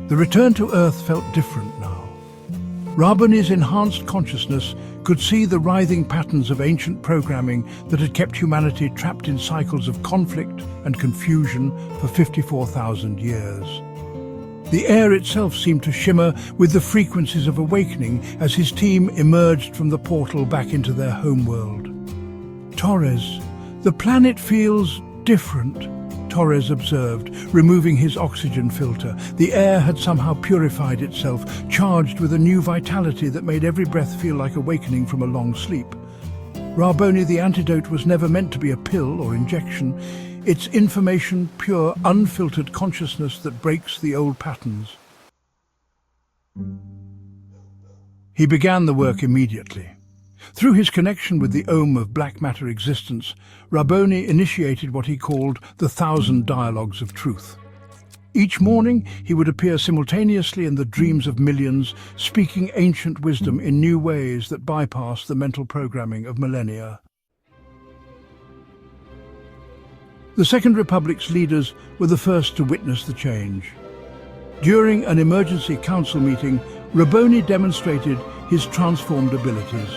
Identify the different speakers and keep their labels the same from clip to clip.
Speaker 1: The return to Earth felt different now. Raboni's enhanced consciousness could see the writhing patterns of ancient programming that had kept humanity trapped in cycles of conflict and confusion for 54,000 years. The air itself seemed to shimmer with the frequencies of awakening as his team emerged from the portal back into their homeworld. "Torres, the planet feels different," Torres observed, removing his oxygen filter. The air had somehow purified itself, charged with a new vitality that made every breath feel like awakening from a long sleep. Raboni, the antidote, was never meant to be a pill or injection. It's information, pure, unfiltered consciousness that breaks the old patterns. He began the work immediately. Through his connection with the Om of black matter existence, Raboni initiated what he called the 1,000 Dialogues of Truth. Each morning, he would appear simultaneously in the dreams of millions, speaking ancient wisdom in new ways that bypass the mental programming of millennia. The Second Republic's leaders were the first to witness the change. During an emergency council meeting, Raboni demonstrated his transformed abilities.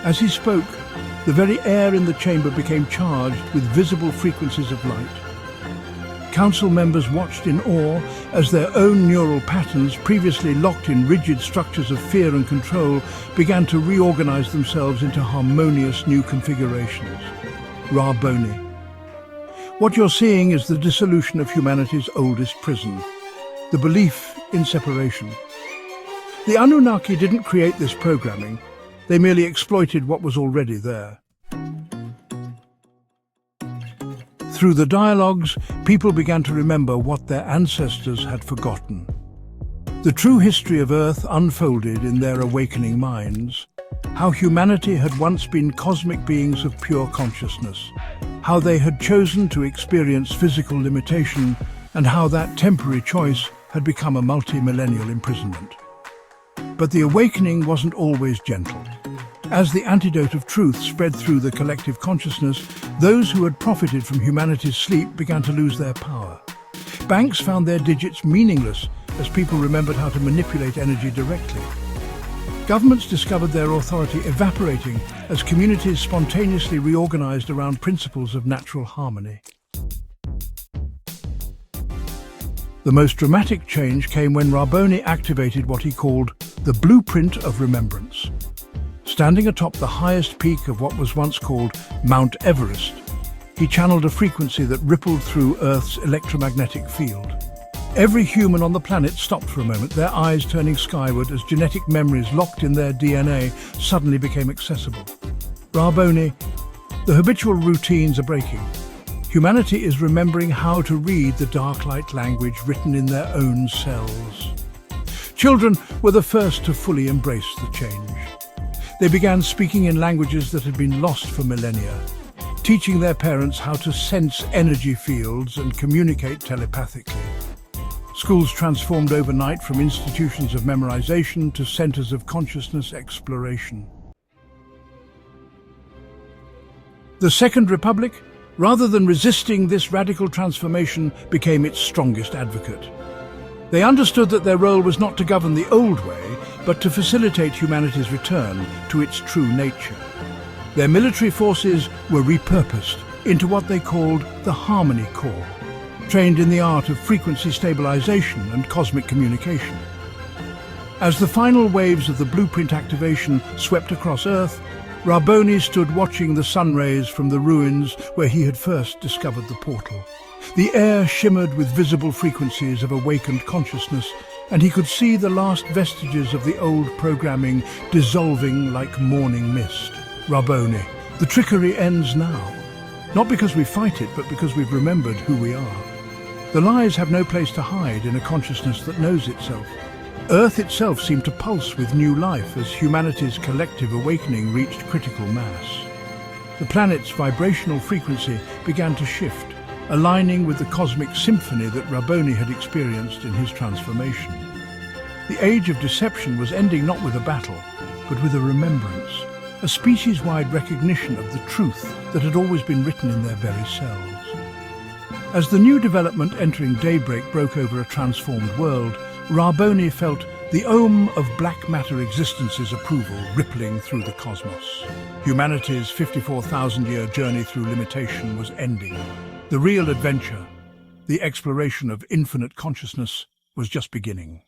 Speaker 1: As he spoke, the very air in the chamber became charged with visible frequencies of light. Council members watched in awe as their own neural patterns, previously locked in rigid structures of fear and control, began to reorganize themselves into harmonious new configurations. Raboni. What you're seeing is the dissolution of humanity's oldest prison, the belief in separation. The Anunnaki didn't create this programming, they merely exploited what was already there. Through the dialogues, people began to remember what their ancestors had forgotten. The true history of Earth unfolded in their awakening minds. How humanity had once been cosmic beings of pure consciousness, how they had chosen to experience physical limitation, and how that temporary choice had become a multi-millennial imprisonment. But the awakening wasn't always gentle. As the antidote of truth spread through the collective consciousness, those who had profited from humanity's sleep began to lose their power. Banks found their digits meaningless as people remembered how to manipulate energy directly. Governments discovered their authority evaporating as communities spontaneously reorganized around principles of natural harmony. The most dramatic change came when Raboni activated what he called the blueprint of remembrance. Standing atop the highest peak of what was once called Mount Everest, he channeled a frequency that rippled through Earth's electromagnetic field. Every human on the planet stopped for a moment, their eyes turning skyward as genetic memories locked in their DNA suddenly became accessible. Raboni, the habitual routines are breaking. Humanity is remembering how to read the dark light language written in their own cells. Children were the first to fully embrace the change. They began speaking in languages that had been lost for millennia, teaching their parents how to sense energy fields and communicate telepathically. Schools transformed overnight from institutions of memorization to centers of consciousness exploration. The Second Republic, rather than resisting this radical transformation, became its strongest advocate. They understood that their role was not to govern the old way, but to facilitate humanity's return to its true nature. Their military forces were repurposed into what they called the Harmony Corps, trained in the art of frequency stabilization and cosmic communication. As the final waves of the blueprint activation swept across Earth, Raboni stood watching the sun rays from the ruins where he had first discovered the portal. The air shimmered with visible frequencies of awakened consciousness, and he could see the last vestiges of the old programming dissolving like morning mist. Raboni, the trickery ends now. Not because we fight it, but because we've remembered who we are. The lies have no place to hide in a consciousness that knows itself. Earth itself seemed to pulse with new life as humanity's collective awakening reached critical mass. The planet's vibrational frequency began to shift, aligning with the cosmic symphony that Raboni had experienced in his transformation. The age of deception was ending not with a battle, but with a remembrance, a species-wide recognition of the truth that had always been written in their very cells. As the new development entering daybreak broke over a transformed world, Rabboni felt the ohm of black matter existence's approval rippling through the cosmos. Humanity's 54,000-year journey through limitation was ending. The real adventure, the exploration of infinite consciousness, was just beginning.